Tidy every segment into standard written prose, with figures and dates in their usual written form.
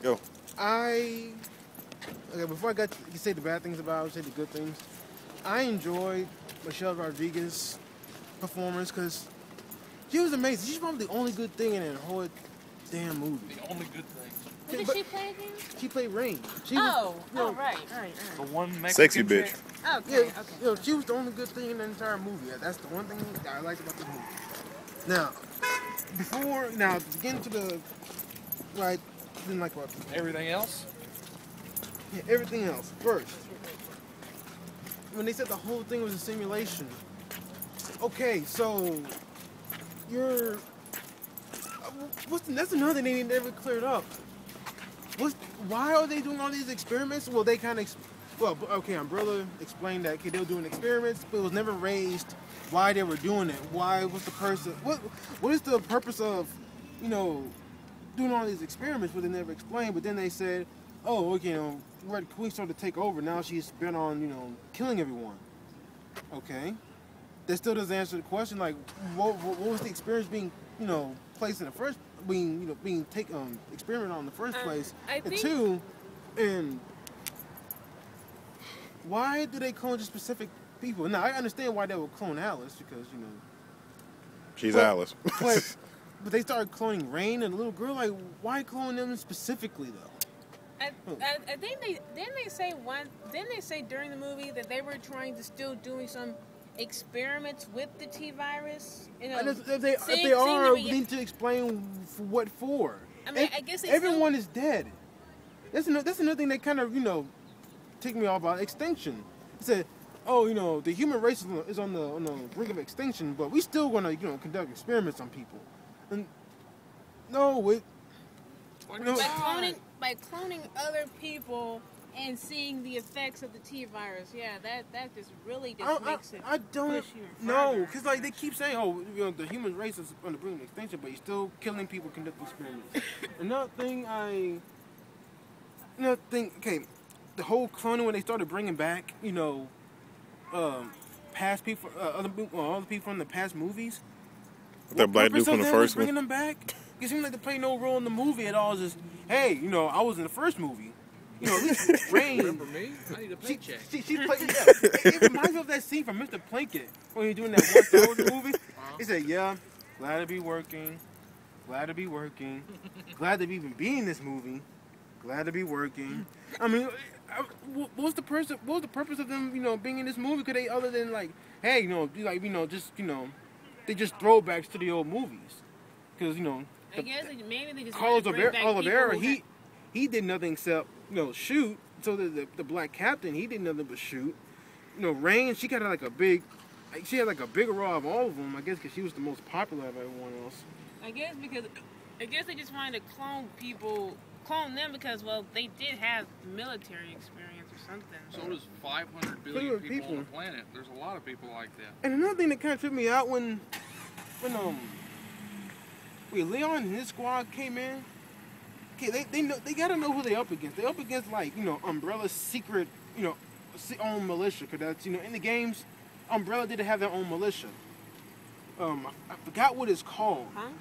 Go. Okay, before I got to you say the bad things about it, say the good things. I enjoyed Michelle Rodriguez's performance because she was amazing. She's probably the only good thing in that whole damn movie. The only good thing. What did she play again? She played Rain. She right. The one Mexican Sexy bitch. chick. Okay, okay. She was the only good thing in the entire movie. That's the one thing that I liked about the movie. Now, to get into the right, didn't like about the Everything else? Yeah, everything else. First, when they said the whole thing was a simulation. Okay, so that's another thing they never cleared up. Why are they doing all these experiments? Well, they kind of, Umbrella explained that they were doing experiments, but it was never raised why they were doing it. Why was the person? What is the purpose of, doing all these experiments? But they never explained. But then they said, oh, okay, Red Queen started to take over. Now she's bent on, killing everyone. Okay, that still doesn't answer the question. Like, what was the experience being, placed in the first, being experimented on in the first place? And why do they clone just specific people? Now I understand why they would clone Alice because she's Alice. but they started cloning Rain and the little girl. Like, why clone them specifically though? I think didn't they say during the movie that they were trying to still doing some experiments with the T virus? If they are, we need to explain what for. I mean, I guess everyone is dead. That's another thing that kind of ticked me off about extinction. It said, oh, the human race is on the brink of extinction, but we still gonna conduct experiments on people. And by cloning other people and seeing the effects of the T virus, that just really makes it. I don't know, because they keep saying, the human race is on the brink of extinction, but you're still killing people conducting experiments. Okay, the whole cloning when they started bringing back, past people, other people from the past movies. That black dude from the first one. Bringing them back. It seemed like they play no role in the movie at all. It's just, hey, I was in the first movie. At least Rain. Remember me? I need a paycheck. She played. Yeah. It reminds me of that scene from Mr. Plinkett when he was doing that one Star Wars movie. He said, "Yeah, glad to be working. Glad to be working. Glad to even be in this movie. Glad to be working." I mean, what was the purpose of them, being in this movie? Could they, other than hey, they just throwbacks to the old movies? Because I guess maybe they just Carlos Oliveira, he did nothing except shoot. So the black captain, he did nothing but shoot. Rain, she got a big role of all of them. I guess because she was the most popular of everyone else. I guess they just wanted to clone them because they did have military experience or something. So does 500 billion people on the planet. There's a lot of people like that. And another thing that kind of tripped me out when Leon and his squad came in. Okay, they gotta know who they up against. They up against Umbrella's secret own militia. Cause that's in the games, Umbrella didn't have their own militia. I forgot what it's called. Hunk?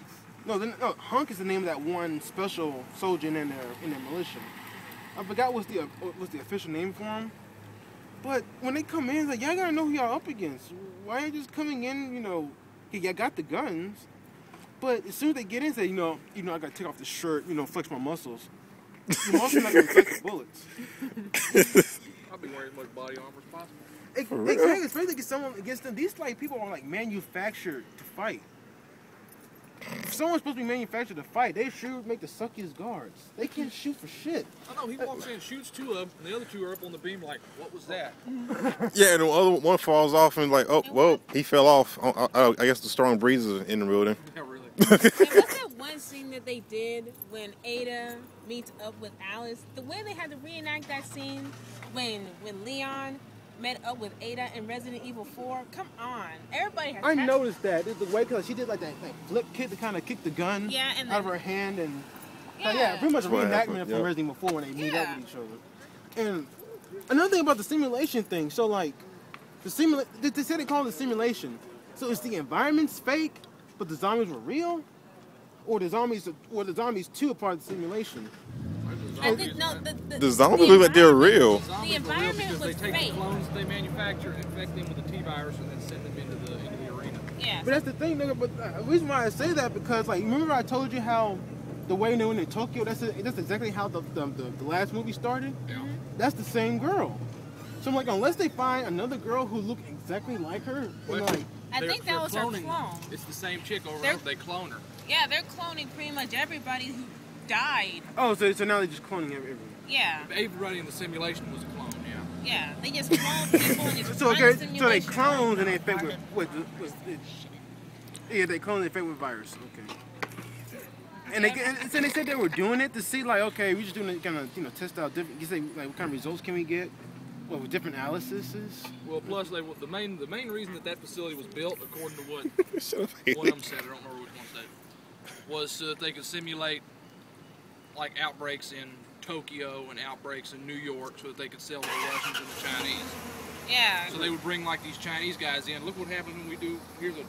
No, Hunk is the name of that one special soldier in their militia. I forgot what's the official name for him. But when they come in, it's y'all gotta know who y'all up against. Why are you just coming in? Y'all got the guns. But as soon as they get in, say, I gotta take off the shirt, flex my muscles. Your muscles not gonna flex the bullets. I'll be wearing as much body armor as possible. Exactly, especially against them. These people are manufactured to fight. If someone's supposed to be manufactured to fight, they should make the suckiest guards. They can't shoot for shit. I know, he walks in, shoots two of them, and the other two are up on the beam what was that? Yeah, and the other one falls off and he fell off. I guess the strong breezes in the building. Yeah, really. And what's that one scene that they did when Ada meets up with Alice? The way they had to reenact that scene when Leon met up with Ada in Resident Evil 4. Come on, everybody has. I noticed that. It's the way because she did that flip kick to kind of kick the gun out of her hand and pretty much a reenactment from Resident Evil 4 when they meet up with each other. And another thing about the simulation thing, so they said they call it a simulation. So is the environment's fake, but the zombies were real, or the zombies too are part of the simulation? The zombies look like they're real. The environment was they take fake. the clones that they manufacture and infect them with the T-virus and then send them into the arena. Yeah. But that's the thing, nigga. But the reason why I say that because like remember I told you how the way they went in Tokyo. That's exactly how the last movie started. Yeah. That's the same girl. So I'm like, unless they find another girl who looked exactly like her, then like. I think that was her cloning. clone. It's the same chick over and over. They clone her. Yeah, they're cloning pretty much everybody who died. Oh, so now they're just cloning everyone. Yeah. Everybody in the simulation was a clone. Yeah. Yeah, they just clone people and just So run okay, the so they simulation. clone and they infect with yeah, they clone and infect with virus. Okay. And they said they were doing it to see like, okay, we just doing it kind of test out different. You say like what kind of results can we get? What with different analyses? Well, plus the main reason that facility was built, according to what one of them said, I don't remember which one said, was so that they could simulate like outbreaks in Tokyo and outbreaks in New York, so that they could sell to the Russians and the Chinese. Yeah. So they would bring like these Chinese guys in. Look what happens when we do. Here's a